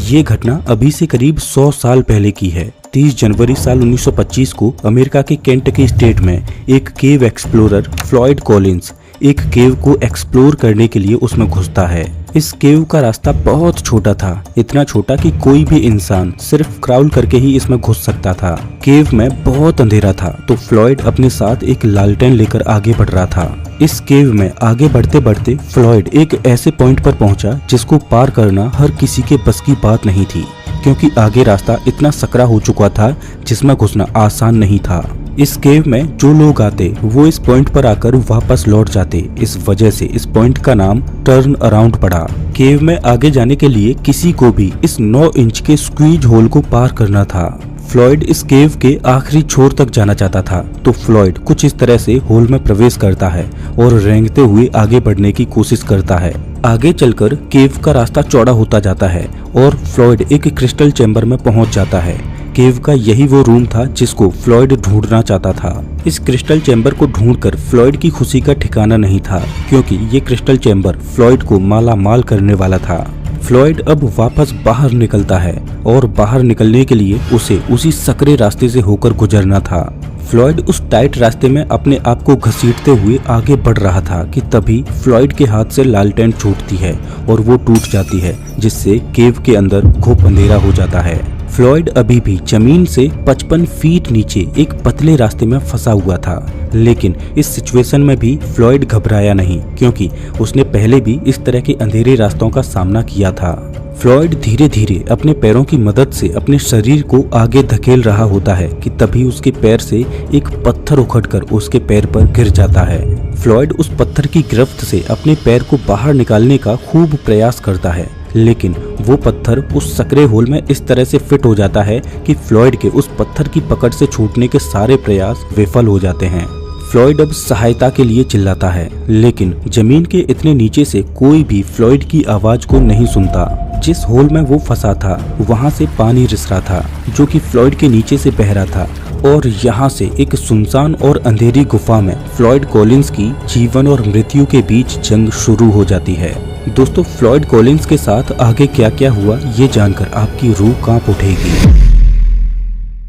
ये घटना अभी से करीब 100 साल पहले की है। 30 जनवरी साल 1925 को अमेरिका के केंटकी स्टेट में एक केव एक्सप्लोरर फ्लॉयड कॉलिंस एक केव को एक्सप्लोर करने के लिए उसमें घुसता है। इस केव का रास्ता बहुत छोटा था, इतना छोटा कि कोई भी इंसान सिर्फ क्राउल करके ही इसमें घुस सकता था। केव में बहुत अंधेरा था, तो फ्लॉयड अपने साथ एक लालटेन लेकर आगे बढ़ रहा था। इस केव में आगे बढ़ते बढ़ते फ्लॉयड एक ऐसे पॉइंट पर पहुंचा जिसको पार करना हर किसी के बस की बात नहीं थी, क्योंकि आगे रास्ता इतना सकरा हो चुका था जिसमें घुसना आसान नहीं था। इस केव में जो लोग आते वो इस पॉइंट पर आकर वापस लौट जाते। इस वजह से इस पॉइंट का नाम टर्न अराउंड पड़ा। केव में आगे जाने के लिए किसी को भी इस 9 इंच के स्क्वीज होल को पार करना था। फ्लॉयड इस केव के आखिरी छोर तक जाना चाहता था, तो फ्लॉयड कुछ इस तरह से होल में प्रवेश करता है और रेंगते हुए आगे बढ़ने की कोशिश करता है। आगे चलकर केव का रास्ता चौड़ा होता जाता है और फ्लॉयड एक क्रिस्टल चैम्बर में पहुंच जाता है। केव का यही वो रूम था जिसको फ्लॉयड ढूंढना चाहता था। इस क्रिस्टल चैम्बर को ढूंढकर फ्लॉयड की खुशी का ठिकाना नहीं था, क्योंकि ये क्रिस्टल चैम्बर फ्लॉयड को माला माल करने वाला था। फ्लॉयड अब वापस बाहर निकलता है और बाहर निकलने के लिए उसे उसी सकरे रास्ते से होकर गुजरना था। फ्लॉयड उस टाइट रास्ते में अपने आप को घसीटते हुए आगे बढ़ रहा था कि तभी फ्लॉयड के हाथ से लालटेन छूटती है और वो टूट जाती है, जिससे केव के अंदर घुप अंधेरा हो जाता है। फ्लॉयड अभी भी जमीन से 55 फीट नीचे एक पतले रास्ते में फंसा हुआ था, लेकिन इस सिचुएशन में भी फ्लॉयड घबराया नहीं, क्योंकि उसने पहले भी इस तरह के अंधेरे रास्तों का सामना किया था। फ्लॉयड धीरे धीरे अपने पैरों की मदद से अपने शरीर को आगे धकेल रहा होता है कि तभी उसके पैर से एक पत्थर उखड़कर उसके पैर पर गिर जाता है। फ्लॉयड उस पत्थर की गिरफ्त से अपने पैर को बाहर निकालने का खूब प्रयास करता है, लेकिन वो पत्थर उस सकरे होल में इस तरह से फिट हो जाता है कि फ्लॉयड के उस पत्थर की पकड़ से छूटने के सारे प्रयास विफल हो जाते हैं। फ्लॉयड अब सहायता के लिए चिल्लाता है, लेकिन जमीन के इतने नीचे से कोई भी फ्लॉयड की आवाज को नहीं सुनता। जिस होल में वो फंसा था वहां से पानी रिस रहा था, जो कि फ्लॉयड के नीचे से बह रहा था, और यहाँ से एक सुनसान और अंधेरी गुफा में फ्लॉयड कॉलिंस की जीवन और मृत्यु के बीच जंग शुरू हो जाती है। दोस्तों, फ्लॉयड कॉलिंस के साथ आगे क्या क्या हुआ ये जानकर आपकी रूह कांप उठेगी।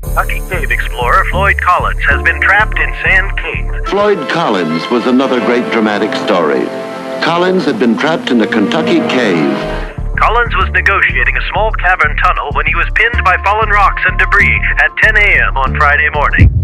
Kentucky cave explorer Floyd Collins has been trapped in Sand Cave. Floyd Collins was another great dramatic story. Collins had been trapped in a Kentucky cave. Collins was negotiating a small cavern tunnel when he was pinned by fallen rocks and debris at 10 a.m. on Friday morning.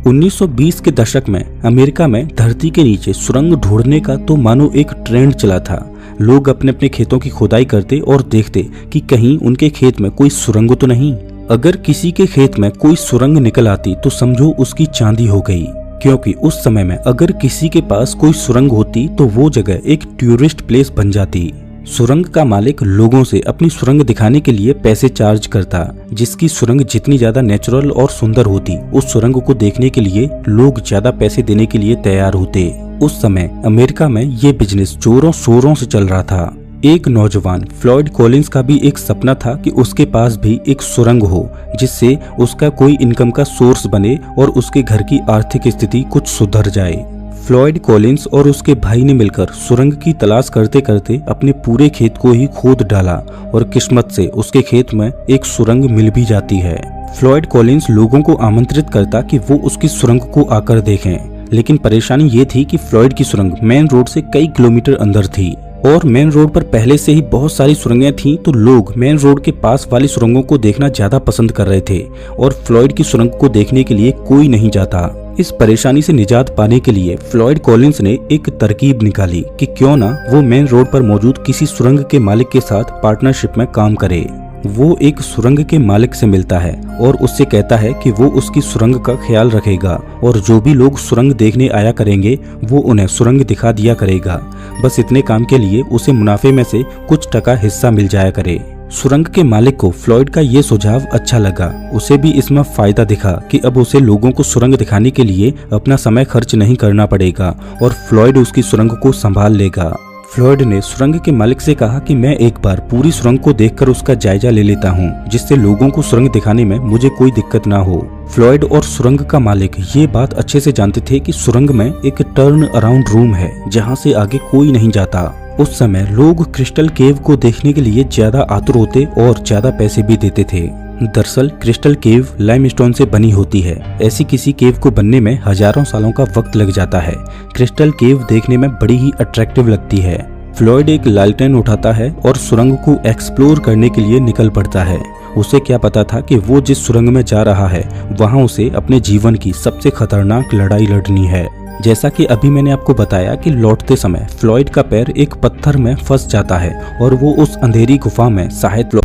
1920 के दशक में America में धरती के नीचे सुरंग ढूंढने का तो मानो एक ट्रेंड चला था। लोग अपने अपने खेतों की खुदाई करते और देखते कि कहीं उनके खेत में कोई सुरंग तो नहीं। अगर किसी के खेत में कोई सुरंग निकल आती तो समझो उसकी चांदी हो गई, क्योंकि उस समय में अगर किसी के पास कोई सुरंग होती तो वो जगह एक टूरिस्ट प्लेस बन जाती। सुरंग का मालिक लोगों से अपनी सुरंग दिखाने के लिए पैसे चार्ज करता। जिसकी सुरंग जितनी ज्यादा नेचुरल और सुंदर होती, उस सुरंग को देखने के लिए लोग ज्यादा पैसे देने के लिए तैयार होते। उस समय अमेरिका में ये बिजनेस जोरों शोरों से चल रहा था। एक नौजवान फ्लॉयड कॉलिंस का भी एक सपना था कि उसके पास भी एक सुरंग हो, जिससे उसका कोई इनकम का सोर्स बने और उसके घर की आर्थिक स्थिति कुछ सुधर जाए। फ्लॉयड कॉलिंस और उसके भाई ने मिलकर सुरंग की तलाश करते करते अपने पूरे खेत को ही खोद डाला और किस्मत से उसके खेत में एक सुरंग मिल भी जाती है। फ्लॉयड कॉलिंस लोगों को आमंत्रित करता कि वो उसकी सुरंग को आकर देखें, लेकिन परेशानी ये थी कि फ्लॉयड की सुरंग मेन रोड से कई किलोमीटर अंदर थी और मेन रोड पर पहले से ही बहुत सारी सुरंगें थीं, तो लोग मेन रोड के पास वाली सुरंगों को देखना ज्यादा पसंद कर रहे थे और फ्लॉयड की सुरंग को देखने के लिए कोई नहीं जाता। इस परेशानी से निजात पाने के लिए फ्लॉयड कॉलिंस ने एक तरकीब निकाली कि क्यों ना वो मेन रोड पर मौजूद किसी सुरंग के मालिक के साथ पार्टनरशिप में काम करे। वो एक सुरंग के मालिक से मिलता है और उससे कहता है कि वो उसकी सुरंग का ख्याल रखेगा और जो भी लोग सुरंग देखने आया करेंगे वो उन्हें सुरंग दिखा दिया करेगा। बस इतने काम के लिए उसे मुनाफे में से कुछ टका हिस्सा मिल जाया करे। सुरंग के मालिक को फ्लॉयड का ये सुझाव अच्छा लगा। उसे भी इसमें फायदा दिखा कि अब उसे लोगों को सुरंग दिखाने के लिए अपना समय खर्च नहीं करना पड़ेगा और फ्लॉयड उसकी सुरंग को संभाल लेगा। फ्लॉयड ने सुरंग के मालिक से कहा कि मैं एक बार पूरी सुरंग को देखकर उसका जायजा ले लेता हूँ, जिससे लोगों को सुरंग दिखाने में मुझे कोई दिक्कत ना हो। फ्लॉयड और सुरंग का मालिक ये बात अच्छे से जानते थे कि सुरंग में एक टर्न अराउंड रूम है जहाँ से आगे कोई नहीं जाता उस समय लोग क्रिस्टल केव को देखने के लिए ज्यादा आतुर होते और ज्यादा पैसे भी देते थे। दरअसल क्रिस्टल केव लाइमस्टोन से बनी होती है। ऐसी किसी केव को बनने में हजारों सालों का वक्त लग जाता है। क्रिस्टल केव देखने में बड़ी ही अट्रैक्टिव लगती है। फ्लॉयड एक लालटेन उठाता है और सुरंग को एक्सप्लोर करने के लिए निकल पड़ता है। उसे क्या पता था कि वो जिस सुरंग में जा रहा है वहाँ उसे अपने जीवन की सबसे खतरनाक लड़ाई लड़नी है। जैसा कि अभी मैंने आपको बताया कि लौटते समय फ्लॉयड का पैर एक पत्थर में फंस जाता है और वो उस अंधेरी गुफा में शायद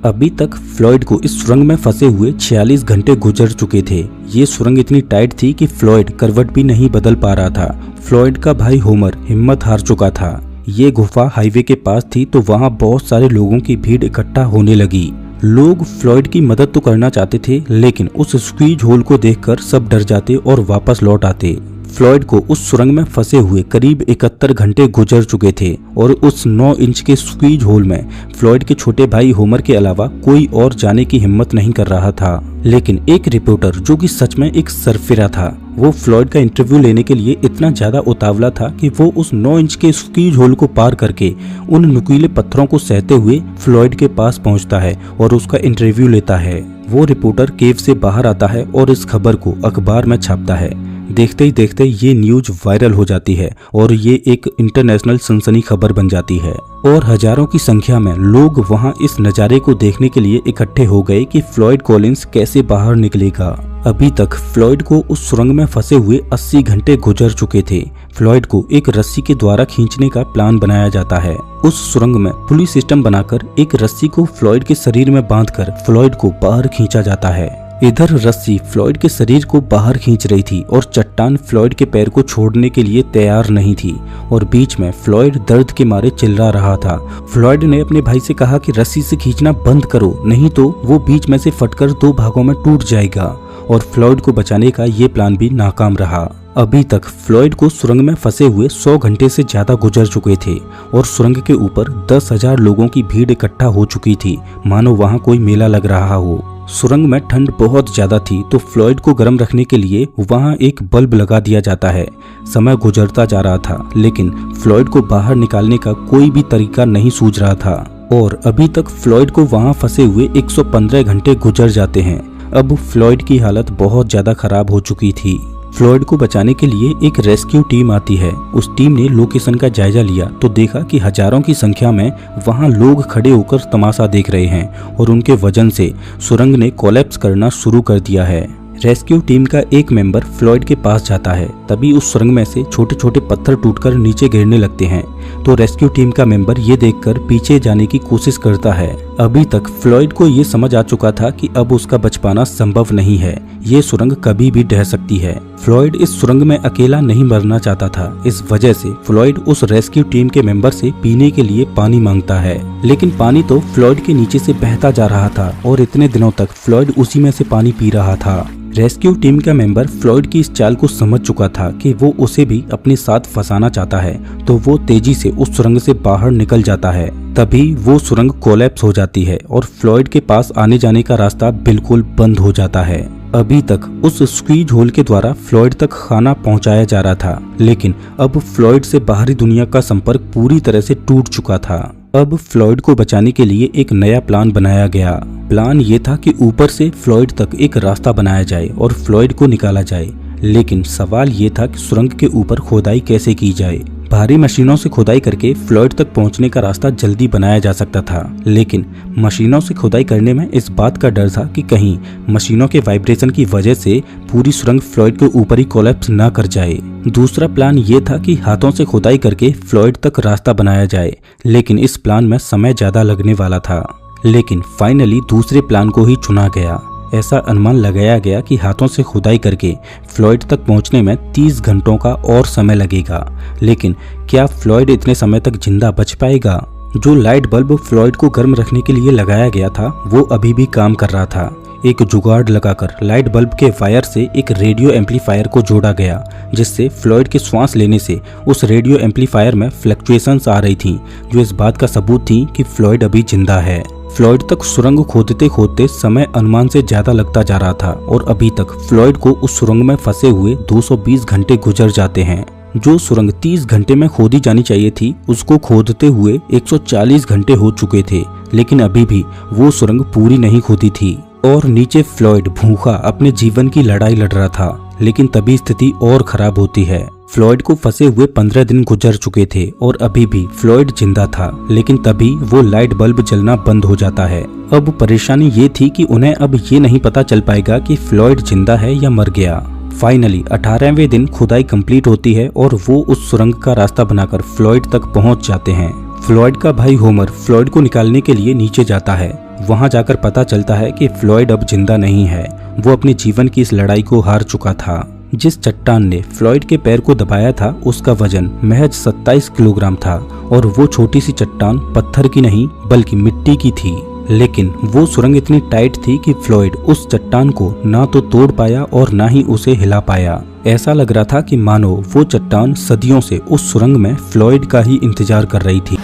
अभी तक फ्लॉयड को इस सुरंग में फंसे हुए 46 घंटे गुजर चुके थे। ये सुरंग इतनी टाइट थी कि फ्लॉयड करवट भी नहीं बदल पा रहा था। फ्लॉयड का भाई होमर हिम्मत हार चुका था। ये गुफा हाईवे के पास थी तो वहाँ बहुत सारे लोगों की भीड़ इकट्ठा होने लगी। लोग फ्लॉयड की मदद तो करना चाहते थे, लेकिन उस स्क्वीज होल को देखकर सब डर जाते और वापस लौट आते। फ्लॉयड को उस सुरंग में फंसे हुए करीब 71 घंटे गुजर चुके थे और उस 9 इंच के स्क्वीज होल में फ्लॉयड के छोटे भाई होमर के अलावा कोई और जाने की हिम्मत नहीं कर रहा था। लेकिन एक रिपोर्टर जो कि सच में एक सरफिरा था, वो फ्लॉयड का इंटरव्यू लेने के लिए इतना ज्यादा उतावला था कि वो उस 9 इंच के स्क्वीज होल को पार करके उन नुकीले पत्थरों को सहते हुए फ्लॉयड के पास पहुंचता है और उसका इंटरव्यू लेता है। वो रिपोर्टर केव से बाहर आता है और इस खबर को अखबार में छापता है। देखते ही देखते ये न्यूज वायरल हो जाती है और ये एक इंटरनेशनल सनसनी खबर बन जाती है और हजारों की संख्या में लोग वहां इस नज़ारे को देखने के लिए इकट्ठे हो गए कि फ्लॉयड कॉलिंस कैसे बाहर निकलेगा। अभी तक फ्लॉयड को उस सुरंग में फंसे हुए 80 घंटे गुजर चुके थे। फ्लॉयड को एक रस्सी के द्वारा खींचने का प्लान बनाया जाता है। उस सुरंग में पुली सिस्टम बनाकर एक रस्सी को फ्लॉयड के शरीर में बांधकर फ्लॉयड को बाहर खींचा जाता है। इधर रस्सी फ्लॉयड के शरीर को बाहर खींच रही थी और चट्टान फ्लॉयड के पैर को छोड़ने के लिए तैयार नहीं थी और बीच में फ्लॉयड दर्द के मारे चिल्ला रहा था। फ्लॉयड ने अपने भाई से कहा कि रस्सी से खींचना बंद करो, नहीं तो वो बीच में से फटकर 2 भागों में टूट जाएगा। और फ्लॉयड को बचाने का ये प्लान भी नाकाम रहा। अभी तक फ्लॉयड को सुरंग में फंसे हुए 100 घंटे से ज्यादा गुजर चुके थे और सुरंग के ऊपर 10,000 लोगों की भीड़ इकट्ठा हो चुकी थी, मानो वहां कोई मेला लग रहा हो। सुरंग में ठंड बहुत ज्यादा थी तो फ्लॉयड को गर्म रखने के लिए वहां एक बल्ब लगा दिया जाता है। समय गुजरता जा रहा था लेकिन फ्लॉयड को बाहर निकालने का कोई भी तरीका नहीं सूझ रहा था और अभी तक फ्लॉयड को वहां फंसे हुए 115 घंटे गुजर जाते हैं। अब फ्लॉयड की हालत बहुत ज्यादा खराब हो चुकी थी। फ्लॉयड को बचाने के लिए एक रेस्क्यू टीम आती है। उस टीम ने लोकेशन का जायजा लिया तो देखा कि हजारों की संख्या में वहां लोग खड़े होकर तमाशा देख रहे हैं और उनके वजन से सुरंग ने कोलैप्स करना शुरू कर दिया है। रेस्क्यू टीम का एक मेंबर फ्लॉयड के पास जाता है, तभी उस सुरंग में से छोटे छोटे पत्थर टूटकर नीचे गिरने लगते हैं तो रेस्क्यू टीम का मेंबर ये देखकर पीछे जाने की कोशिश करता है। अभी तक फ्लॉयड को ये समझ आ चुका था कि अब उसका बच पाना संभव नहीं है, ये सुरंग कभी भी ढह सकती है। फ्लॉयड इस सुरंग में अकेला नहीं मरना चाहता था, इस वजह से फ्लॉयड उस रेस्क्यू टीम के मेंबर से पीने के लिए पानी मांगता है, लेकिन पानी तो फ्लॉयड के नीचे से बहता जा रहा था और इतने दिनों तक फ्लॉयड उसी में से पानी पी रहा था। रेस्क्यू टीम का मेंबर फ्लॉयड की इस चाल को समझ चुका था कि वो उसे भी अपने साथ फंसाना चाहता है तो वो तेजी से उस सुरंग से बाहर निकल जाता है। तभी वो सुरंग कोलैप्स हो जाती है और फ्लॉयड के पास आने जाने का रास्ता बिल्कुल बंद हो जाता है। अभी तक उस स्क्वीज होल के द्वारा फ्लॉयड तक खाना पहुंचाया जा रहा था, लेकिन अब फ्लॉयड से बाहरी दुनिया का संपर्क पूरी तरह से टूट चुका था। अब फ्लॉयड को बचाने के लिए एक नया प्लान बनाया गया। प्लान ये था कि ऊपर से फ्लॉयड तक एक रास्ता बनाया जाए और फ्लॉयड को निकाला जाए, लेकिन सवाल ये था कि सुरंग के ऊपर खोदाई कैसे की जाए। भारी मशीनों से खुदाई करके फ्लॉयड तक पहुंचने का रास्ता जल्दी बनाया जा सकता था, लेकिन मशीनों से खुदाई करने में इस बात का डर था कि कहीं मशीनों के वाइब्रेशन की वजह से पूरी सुरंग फ्लॉयड के ऊपर ही कोलैप्स ना कर जाए। दूसरा प्लान ये था कि हाथों से खुदाई करके फ्लॉयड तक रास्ता बनाया जाए, लेकिन इस प्लान में समय ज्यादा लगने वाला था। लेकिन फाइनली दूसरे प्लान को ही चुना गया। ऐसा अनुमान लगाया गया कि हाथों से खुदाई करके फ्लॉयड तक पहुंचने में 30 घंटों का और समय लगेगा, लेकिन क्या फ्लॉयड इतने समय तक जिंदा बच पाएगा? जो लाइट बल्ब फ्लॉयड को गर्म रखने के लिए लगाया गया था वो अभी भी काम कर रहा था। एक जुगाड़ लगाकर लाइट बल्ब के वायर से एक रेडियो एम्पलीफायर को जोड़ा गया, जिससे फ्लॉयड के श्वास लेने से उस रेडियो एम्पलीफायर में फ्लक्चुएशंस आ रही थी, जो इस बात का सबूत थी कि फ्लॉयड अभी जिंदा है। फ्लॉयड तक सुरंग खोदते खोदते समय अनुमान से ज्यादा लगता जा रहा था और अभी तक फ्लॉयड को उस सुरंग में फंसे हुए 220 घंटे गुजर जाते हैं। जो सुरंग 30 घंटे में खोदी जानी चाहिए थी, उसको खोदते हुए 140 घंटे हो चुके थे, लेकिन अभी भी वो सुरंग पूरी नहीं खोदी थी और नीचे फ्लॉयड भूखा अपने जीवन की लड़ाई लड़ रहा था। लेकिन तभी स्थिति और खराब होती है। फ्लॉयड को फंसे हुए 15 दिन गुजर चुके थे और अभी भी फ्लॉयड जिंदा था, लेकिन तभी वो लाइट बल्ब जलना बंद हो जाता है। अब परेशानी ये थी कि उन्हें अब ये नहीं पता चल पाएगा कि फ्लॉयड जिंदा है या मर गया। फाइनली 18वें दिन खुदाई कंप्लीट होती है और वो उस सुरंग का रास्ता बनाकर फ्लॉयड तक पहुंच जाते हैं। फ्लॉयड का भाई होमर फ्लॉयड को निकालने के लिए नीचे जाता है। वहां जाकर पता चलता है कि फ्लॉयड अब जिंदा नहीं है, वो अपने जीवन की इस लड़ाई को हार चुका था। जिस चट्टान ने फ्लॉयड के पैर को दबाया था, उसका वजन महज 27 किलोग्राम था और वो छोटी सी चट्टान पत्थर की नहीं बल्कि मिट्टी की थी। लेकिन वो सुरंग इतनी टाइट थी कि फ्लॉयड उस चट्टान को ना तो तोड़ पाया और ना ही उसे हिला पाया। ऐसा लग रहा था कि मानो वो चट्टान सदियों से उस सुरंग में फ्लॉयड का ही इंतजार कर रही थी।